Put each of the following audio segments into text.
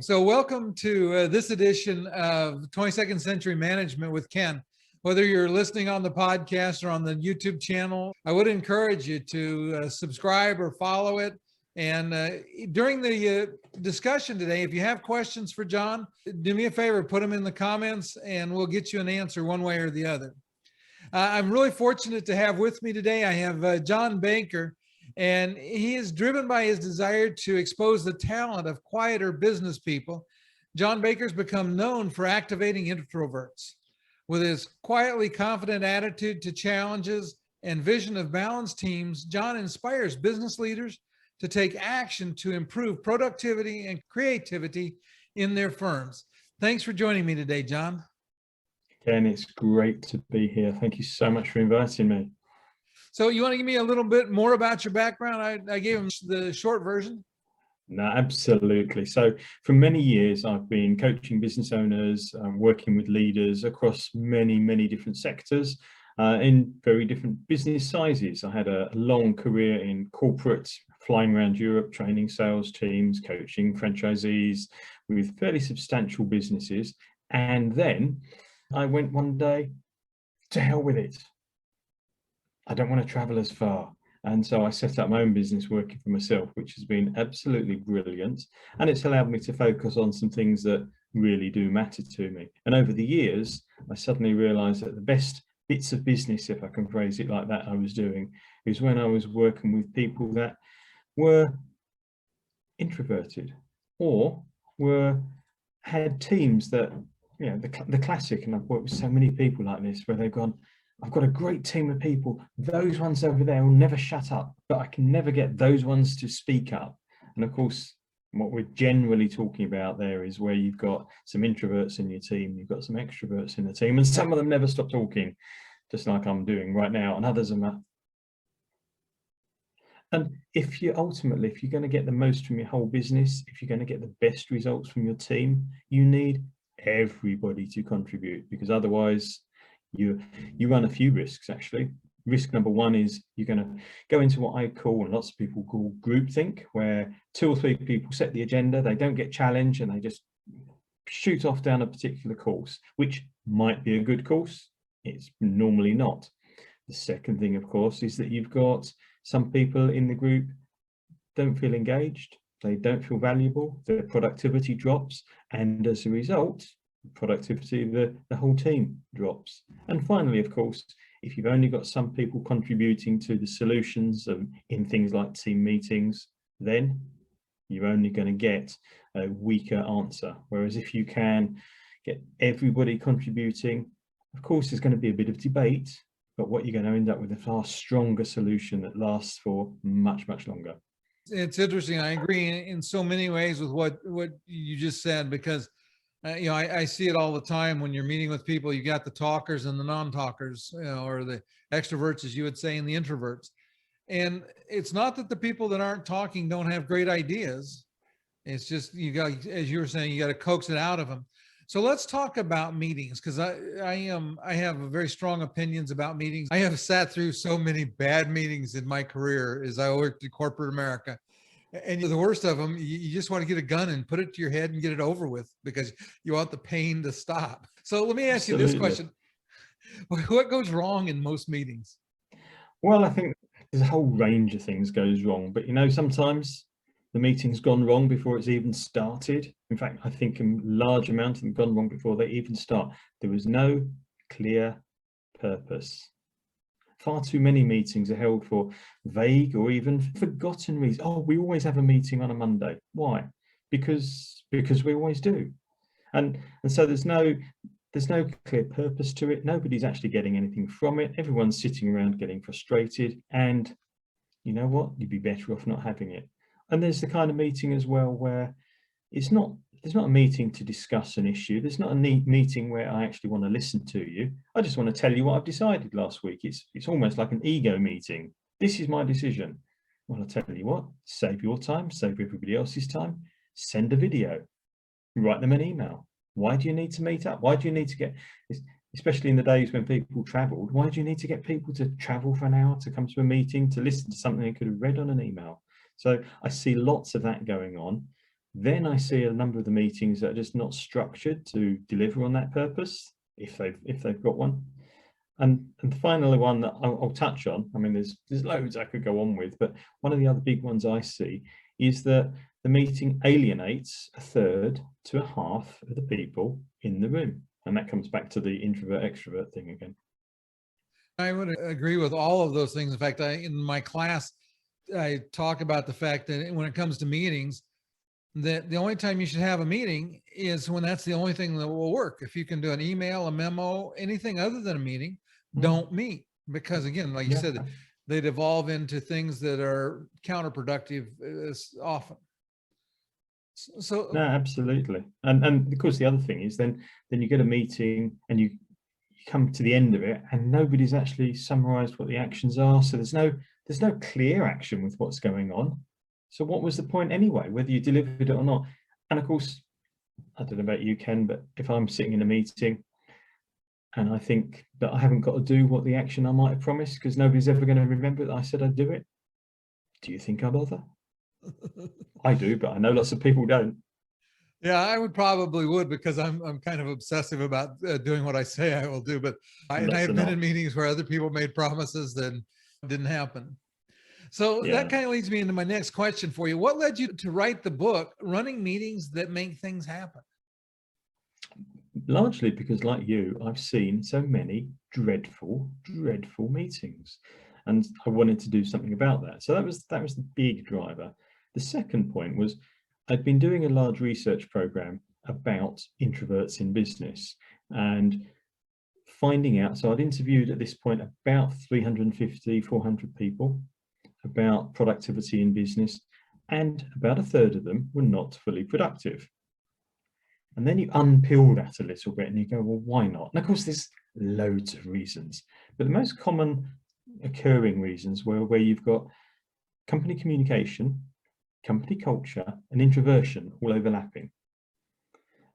So welcome to this edition of 22nd Century Management with Ken. Whether you're listening on the podcast or on the YouTube channel, I would encourage you to subscribe or follow it. And during the discussion today, if you have questions for Jon, do me a favor, put them in the comments and we'll get you an answer one way or the other. I'm really fortunate to have with me today, I have Jon Baker. And he is driven by his desire to expose the talent of quieter business people. Jon Baker's become known for activating introverts. With his quietly confident attitude to challenges and vision of balanced teams, Jon inspires business leaders to take action to improve productivity and creativity in their firms. Thanks for joining me today, Jon. Ken, it's great to be here. Thank you so much for inviting me. So you want to give me a little bit more about your background? I gave him the short version. No, absolutely. So for many years, I've been coaching business owners, working with leaders across many different sectors in very different business sizes. I had a long career in corporate, flying around Europe, training sales teams, coaching franchisees with fairly substantial businesses. And then I went one day, to hell with it. I don't want to travel as far. And so I set up my own business working for myself, which has been absolutely brilliant. And it's allowed me to focus on some things that really do matter to me. And over the years, I suddenly realized that the best bits of business, if I can phrase it like that, I was doing is when I was working with people that were introverted or had teams that, you know, the classic, and I've worked with so many people like this where they've gone, I've got a great team of people. Those ones over there will never shut up, but I can never get those ones to speak up. And of course, what we're generally talking about there is where you've got some introverts in your team, you've got some extroverts in the team, and some of them never stop talking, just like I'm doing right now, and others are not. And if you're going to get the most from your whole business, if you're going to get the best results from your team, you need everybody to contribute, because otherwise you run a few risks. Actually, risk number one is you're going to go into what I call, and lots of people call, groupthink, where 2 or 3 people set the agenda, they don't get challenged, and they just shoot off down a particular course, which might be a good course. It's normally not. The second thing, of course, is that you've got some people in the group don't feel engaged, they don't feel valuable, their productivity drops, and as a result, productivity of the whole team drops. And finally, of course, if you've only got some people contributing to the solutions in things like team meetings, then you're only going to get a weaker answer. Whereas if you can get everybody contributing, of course there's going to be a bit of debate, but what you're going to end up with a far stronger solution that lasts for much longer. It's interesting. I agree in so many ways with what you just said, because I see it all the time when you're meeting with people. You got the talkers and the non-talkers, or the extroverts, as you would say, and the introverts. And it's not that the people that aren't talking don't have great ideas. It's just, you got, as you were saying, you got to coax it out of them. So let's talk about meetings, because I have very strong opinions about meetings. I have sat through so many bad meetings in my career as I worked in corporate America. And the worst of them, you just want to get a gun and put it to your head and get it over with, because you want the pain to stop. So let me ask you this question. What goes wrong in most meetings? Well, I think there's a whole range of things goes wrong, but sometimes the meeting's gone wrong before it's even started. In fact, I think a large amount of them gone wrong before they even start. There was no clear purpose. Far too many meetings are held for vague or even forgotten reasons. Oh, we always have a meeting on a Monday. Why? Because we always do. And so there's no clear purpose to it. Nobody's actually getting anything from it. Everyone's sitting around getting frustrated. And you know what? You'd be better off not having it. And there's the kind of meeting as well where there's not a meeting to discuss an issue. There's not a neat meeting where I actually want to listen to you. I just want to tell you what I've decided last week. It's almost like an ego meeting. This is my decision. Well, I'll tell you what, save your time, save everybody else's time, send a video, write them an email. Why do you need to meet up? Why do you need to get, especially in the days when people traveled, why do you need to get people to travel for an hour to come to a meeting, to listen to something they could have read on an email? So I see lots of that going on. Then I see a number of the meetings that are just not structured to deliver on that purpose, if they've got one. And the final one that I'll touch on, I mean, there's loads I could go on with, but one of the other big ones I see is that the meeting alienates a third to a half of the people in the room. And that comes back to the introvert extrovert thing again. I would agree with all of those things. In fact, in my class, I talk about the fact that when it comes to meetings, that the only time you should have a meeting is when that's the only thing that will work. If you can do an email, a memo, anything other than a meeting, don't meet. Because again, like you said, they'd evolve into things that are counterproductive often. So no, absolutely. And of course, the other thing is then you get a meeting and you come to the end of it and nobody's actually summarized what the actions are. So there's no clear action with what's going on. So what was the point anyway, whether you delivered it or not? And of course, I don't know about you, Ken, but if I'm sitting in a meeting and I think that I haven't got to do what the action I might have promised because nobody's ever going to remember that I said I'd do it, do you think I bother? I do, but I know lots of people don't. Yeah, I would because I'm kind of obsessive about doing what I say I will do. But I have been in meetings where other people made promises that didn't happen. So that kind of leads me into my next question for you. What led you to write the book, Running Meetings That Make Things Happen? Largely because, like you, I've seen so many dreadful meetings, and I wanted to do something about that. So that was the big driver. The second point was I'd been doing a large research program about introverts in business and finding out. So I'd interviewed at this point about 350, 400 people about productivity in business, and about a third of them were not fully productive. And then you unpeel that a little bit and you go, well, why not? And of course, there's loads of reasons, but the most common occurring reasons were where you've got company communication, company culture, and introversion all overlapping.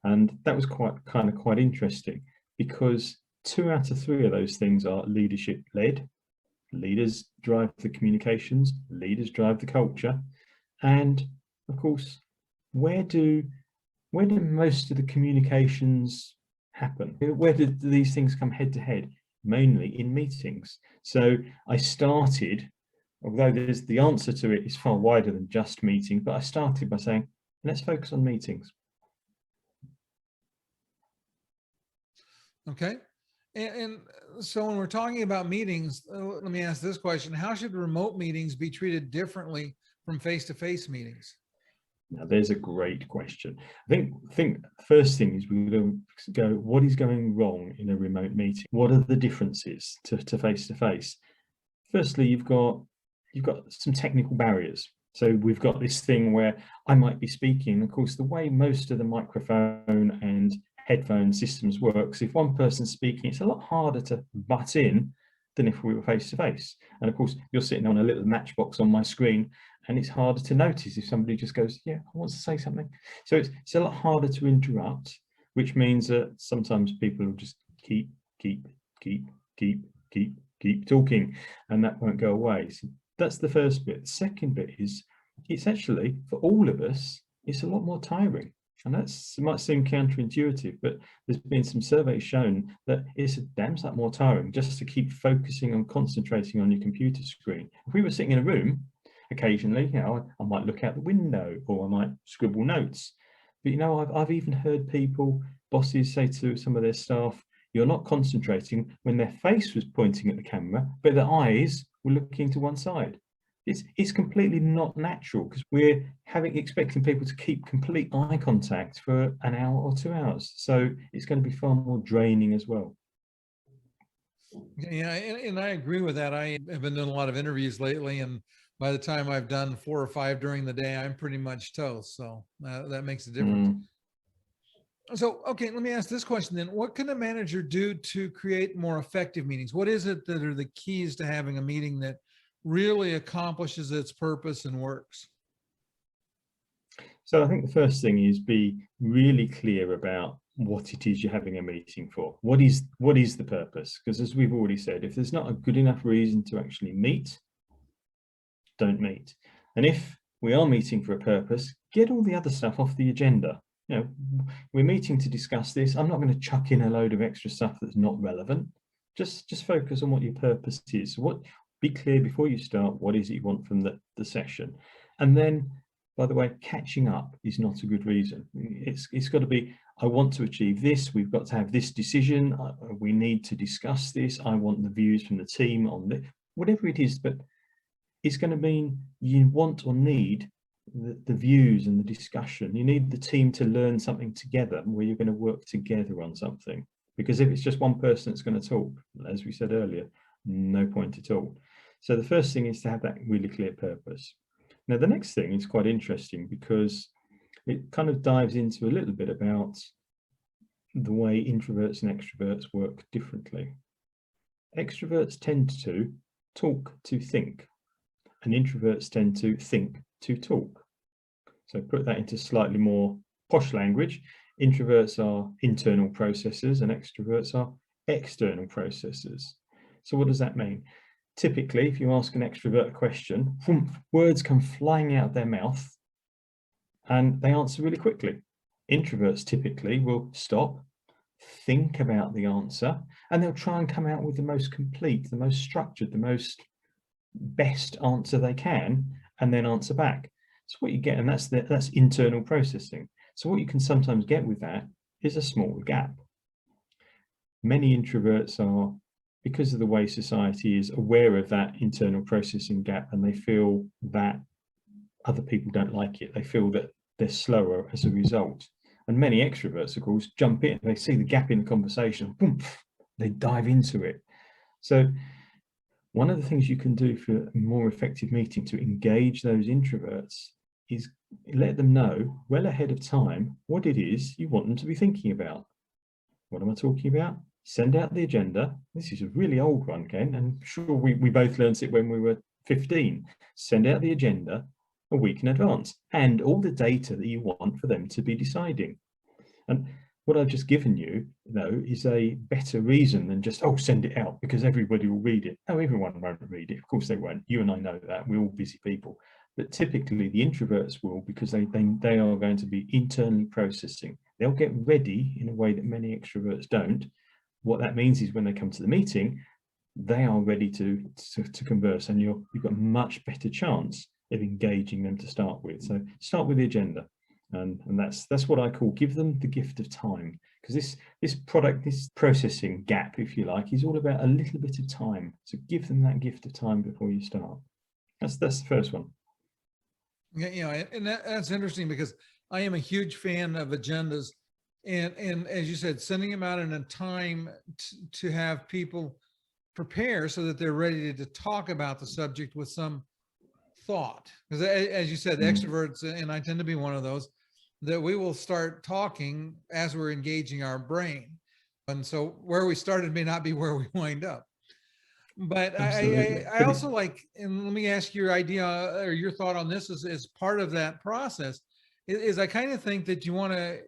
And that was quite interesting because 2 out of 3 of those things are leadership led. Leaders drive the communications, leaders drive the culture. And of course, where do most of the communications happen? Where do these things come head to head? Mainly in meetings. So I started, although the answer to it is far wider than just meetings, but I started by saying, let's focus on meetings. Okay. And so when we're talking about meetings, let me ask this question. How should remote meetings be treated differently from face-to-face meetings? Now, there's a great question. I think the first thing is we're going to go, what is going wrong in a remote meeting? What are the differences to face-to-face? Firstly, you've got some technical barriers. So we've got this thing where I might be speaking. Of course, the way most of the microphone and headphone systems works, if one person's speaking, it's a lot harder to butt in than if we were face to face. And of course, you're sitting on a little matchbox on my screen, and it's harder to notice if somebody just goes, yeah, I want to say something. So it's a lot harder to interrupt, which means that sometimes people will just keep talking, and that won't go away. So that's the first bit. The second bit is it's actually, for all of us, it's a lot more tiring. And it might seem counterintuitive, but there's been some surveys shown that it's a damn sight more tiring just to keep focusing on concentrating on your computer screen. If we were sitting in a room, occasionally, I might look out the window or I might scribble notes. But I've even heard bosses say to some of their staff, you're not concentrating when their face was pointing at the camera, but their eyes were looking to one side. It's completely not natural because we're expecting people to keep complete eye contact for an hour or 2 hours. So it's going to be far more draining as well. Yeah, and I agree with that. I have been doing a lot of interviews lately, and by the time I've done 4 or 5 during the day, I'm pretty much toast. So that makes a difference. So, okay, let me ask this question then. What can a manager do to create more effective meetings? What is it that are the keys to having a meeting that really accomplishes its purpose and works? So I think the first thing is be really clear about what it is you're having a meeting for. What is the purpose? Because as we've already said, if there's not a good enough reason to actually meet, don't meet. And if we are meeting for a purpose, get all the other stuff off the agenda. You know, we're meeting to discuss this. I'm not going to chuck in a load of extra stuff that's not relevant. Just focus on what your purpose is. Be clear before you start, what is it you want from the session? And then, by the way, catching up is not a good reason. It's got to be, I want to achieve this. We've got to have this decision. We need to discuss this. I want the views from the team on this, whatever it is, but it's going to mean you want or need the views and the discussion. You need the team to learn something together, where you're going to work together on something. Because if it's just one person that's going to talk, as we said earlier, no point at all. So the first thing is to have that really clear purpose. Now, the next thing is quite interesting because it kind of dives into a little bit about the way introverts and extroverts work differently. Extroverts tend to talk to think, and introverts tend to think to talk. So put that into slightly more posh language. Introverts are internal processors and extroverts are external processors. So what does that mean? Typically, if you ask an extrovert a question, words come flying out of their mouth and they answer really quickly. Introverts typically will stop, think about the answer, and they'll try and come out with the most complete, the most structured, the most best answer they can, and then answer back. So what you get, and that's internal processing. So what you can sometimes get with that is a small gap. Many introverts are, because of the way society is, aware of that internal processing gap, and they feel that other people don't like it. They feel that they're slower as a result. And many extroverts, of course, jump in. They see the gap in the conversation, boom, they dive into it. So one of the things you can do for a more effective meeting to engage those introverts is let them know well ahead of time what it is you want them to be thinking about. What am I talking about? Send out the agenda. This is a really old one, Ken, and I'm sure we both learned it when we were 15. Send out the agenda a week in advance and all the data that you want for them to be deciding. And what I've just given you, though, is a better reason than just, oh, send it out because everybody will read it. No, everyone won't read it. Of course they won't. You and I know that. We're all busy people. But typically the introverts will, because they are going to be internally processing. They'll get ready in a way that many extroverts don't. What that means is when they come to the meeting, they are ready to converse, and you've got a much better chance of engaging them to start with. So start with the agenda, and that's what I call give them the gift of time, because this processing gap, if you like, is all about a little bit of time. So give them that gift of time before you start. That's the first one. Yeah, and that's interesting because I am a huge fan of agendas, and as you said, sending them out in a time to have people prepare so that they're ready to talk about the subject with some thought. Because as you said, the extroverts, and I tend to be one of those, that we will start talking as we're engaging our brain, and so where we started may not be where we wind up. But I also like, and let me ask your idea or your thought on this as part of that process, is I kind of think that you want to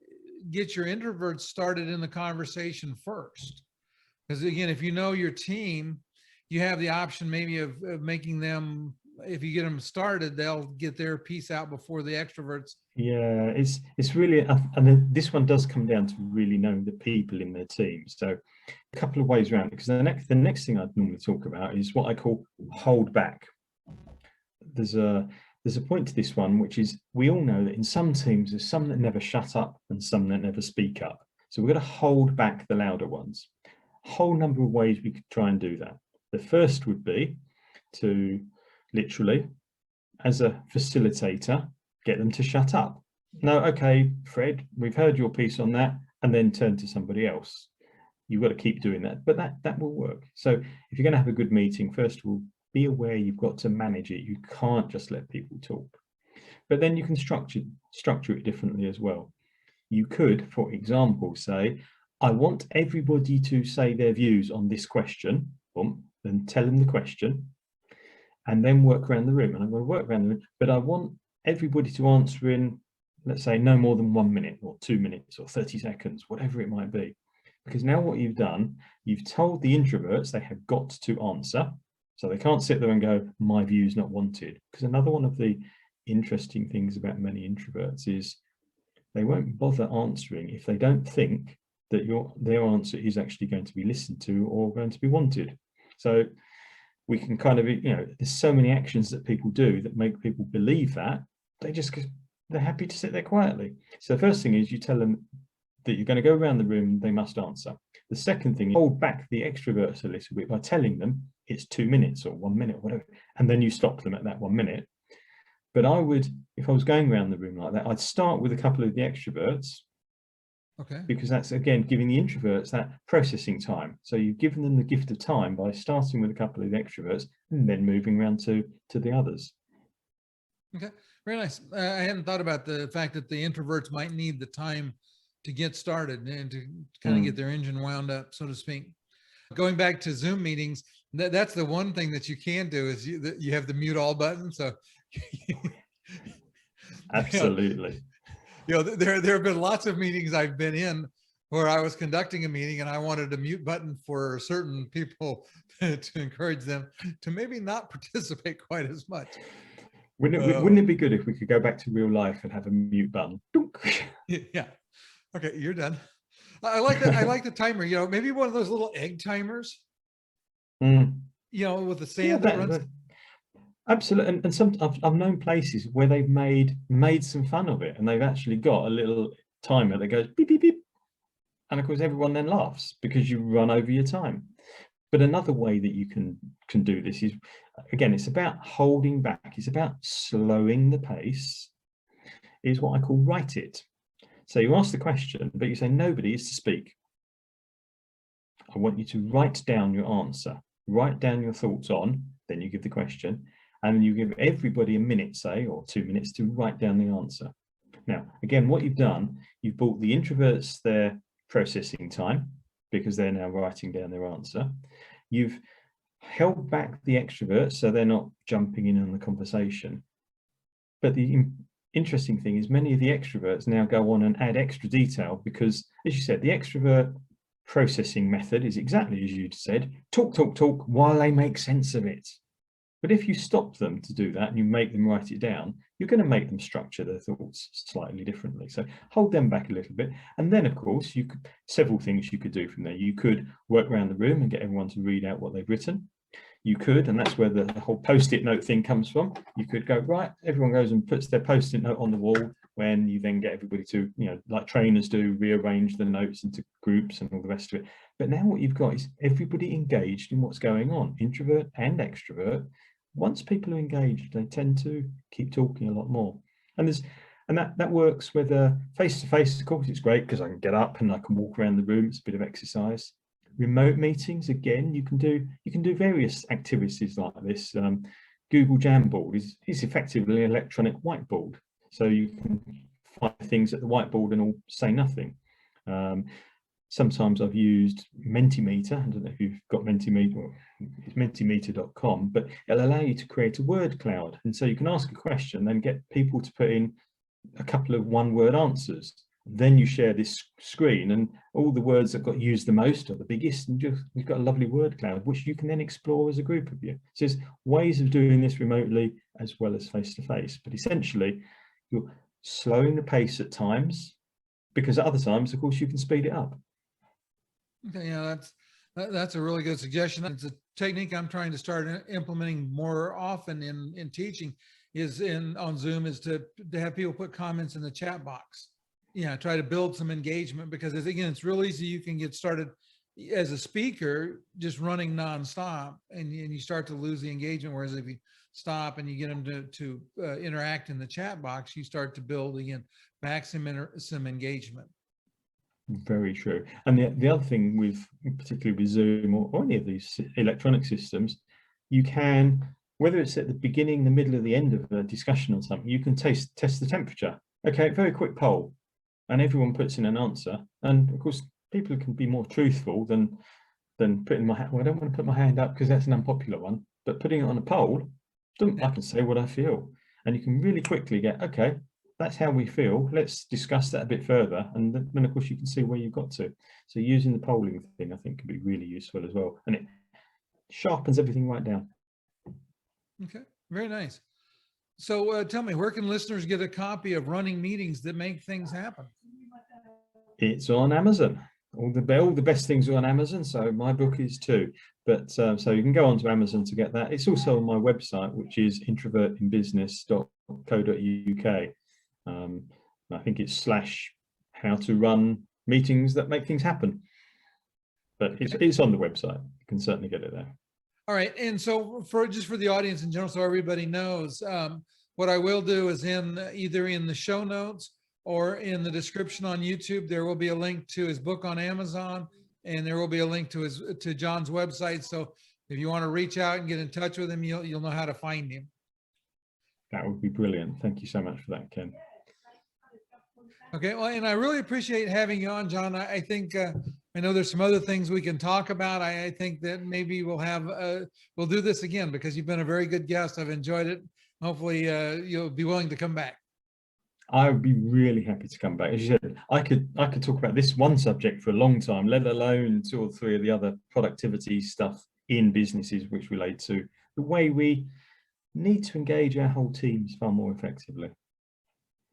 get your introverts started in the conversation first. Because again, if you know your team, you have the option maybe of making them, if you get them started, they'll get their piece out before the extroverts. Yeah, it's really, and this one does come down to really knowing the people in their team. So a couple of ways around it, because the next thing I'd normally talk about is what I call hold back. There's a point to this one, which is we all know that in some teams there's some that never shut up and some that never speak up. So we're going to hold back the louder ones. A whole number of ways we could try and do that. The first would be to literally, as a facilitator, get them to shut up. No, okay, Fred, we've heard your piece on that, and then turn to somebody else. You've got to keep doing that, but that will work. So if you're going to have a good meeting, first of all, be aware you've got to manage it. You can't just let people talk. But then you can structure it differently as well. You could, for example, say, I want everybody to say their views on this question. Boom, then tell them the question, and then work around the room. And I'm going to work around the room, but I want everybody to answer in, let's say, no more than 1 minute or 2 minutes or 30 seconds, whatever it might be. Because now what you've done, you've told the introverts they have got to answer. So they can't sit there and go, my view's not wanted. Because another one of the interesting things about many introverts is they won't bother answering if they don't think that their answer is actually going to be listened to or going to be wanted. So we can kind of, there's so many actions that people do that make people believe that they're happy to sit there quietly. So the first thing is you tell them that you're going to go around the room, they must answer. The second thing is hold back the extroverts a little bit by telling them it's 2 minutes or 1 minute or whatever, and then you stop them at that 1 minute. But I would, if I was going around the room like that, I'd start with a couple of the extroverts. Okay. Because that's, again, giving the introverts that processing time. So you've given them the gift of time by starting with a couple of the extroverts and then moving around to the others. Okay, very nice. I hadn't thought about the fact that the introverts might need the time to get started and to kind of get their engine wound up, so to speak. Going back to Zoom meetings, that's the one thing that you can do is you have the mute all button. So Absolutely. there have been lots of meetings I've been in where I was conducting a meeting and I wanted a mute button for certain people to encourage them to maybe not participate quite as much. Wouldn't it be good if we could go back to real life and have a mute button? Yeah. Okay, you're done. I like that. I like the timer. Maybe one of those little egg timers. With the sand that runs. Absolutely, and some I've known places where they've made some fun of it, and they've actually got a little timer that goes beep beep beep, and of course everyone then laughs because you run over your time. But another way that you can do this is, again, it's about holding back. It's about slowing the pace. Is what I call write it. So you ask the question, but you say nobody is to speak. I want you to write down your answer. Write down your thoughts on. Then you give the question. And you give everybody a minute, say, or 2 minutes to write down the answer. Now, again, what you've done, you've bought the introverts their processing time because they're now writing down their answer. You've held back the extroverts so they're not jumping in on the conversation. But the interesting thing is many of the extroverts now go on and add extra detail because, as you said, the extrovert processing method is exactly as you'd said, talk, talk, talk while they make sense of it. But if you stop them to do that and you make them write it down, you're going to make them structure their thoughts slightly differently. So hold them back a little bit. And then, of course, several things you could do from there. You could work around the room and get everyone to read out what they've written. You could, and that's where the whole post-it note thing comes from. You could go, right, everyone goes and puts their post-it note on the wall, when you then get everybody to, like trainers do, rearrange the notes into groups and all the rest of it. But now what you've got is everybody engaged in what's going on, introvert and extrovert. Once people are engaged, they tend to keep talking a lot more. And that works whether face-to-face, of course, it's great because I can get up and I can walk around the room. It's a bit of exercise. Remote meetings, again, you can do various activities like this. Google Jamboard is effectively an electronic whiteboard. So you can find things at the whiteboard and all say nothing. Sometimes I've used Mentimeter. I don't know if you've got Mentimeter, it's mentimeter.com, but it'll allow you to create a word cloud. And so you can ask a question, then get people to put in a couple of one-word answers. Then you share this screen and all the words that got used the most are the biggest, and you've got a lovely word cloud, which you can then explore as a group of you. So there's ways of doing this remotely as well as face-to-face, but essentially you're slowing the pace at times because at other times, of course, you can speed it up. Okay, yeah, that's a really good suggestion. It's a technique I'm trying to start implementing more often in teaching on Zoom is to have people put comments in the chat box. Yeah, try to build some engagement because again, it's real easy. You can get started as a speaker just running nonstop and you start to lose the engagement. Whereas if you stop and you get them to interact in the chat box, you start to build again back some engagement. Very true. And the other thing particularly with Zoom or any of these electronic systems, you can, whether it's at the beginning, the middle, or the end of a discussion on something, you can test the temperature. Okay, very quick poll. And everyone puts in an answer. And of course, people can be more truthful than putting my hand. Well, I don't want to put my hand up because that's an unpopular one. But putting it on a poll, I can say what I feel. And you can really quickly get, okay, that's how we feel. Let's discuss that a bit further. And then, of course, you can see where you've got to. So using the polling thing, I think, can be really useful as well. And it sharpens everything right down. Okay, very nice. So tell me, where can listeners get a copy of Running Meetings That Make Things Happen? It's on Amazon. All the best things are on Amazon, so my book is too. But so you can go onto Amazon to get that. It's also on my website, which is introvertinbusiness.co.uk. I think it's /how to run meetings that make things happen. But it's on the website. You can certainly get it there. All right. And so for the audience in general, so everybody knows, what I will do is either in the show notes or in the description on YouTube, there will be a link to his book on Amazon, and there will be a link to Jon's website. So if you want to reach out and get in touch with him, you'll know how to find him. That would be brilliant. Thank you so much for that, Ken. Okay. Well, and I really appreciate having you on, Jon. I think, I know there's some other things we can talk about. I think that maybe we'll do this again, because you've been a very good guest. I've enjoyed it. Hopefully you'll be willing to come back. I would be really happy to come back. As you said, I could talk about this one subject for a long time, let alone 2 or 3 of the other productivity stuff in businesses which relate to the way we need to engage our whole teams far more effectively.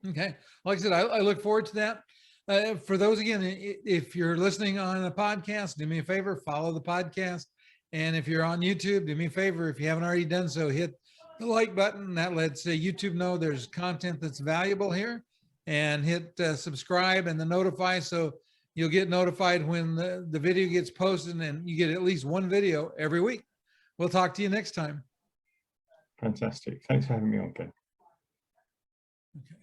Okay. Like I said, I look forward to that. For those, again, if you're listening on a podcast, do me a favor, follow the podcast. And if you're on YouTube, do me a favor, if you haven't already done so, hit the like button. That lets YouTube know there's content that's valuable here, and hit subscribe and the notify, so you'll get notified when the video gets posted, and you get at least one video every week. We'll talk to you next time. Fantastic. Thanks for having me on, Ken. Okay.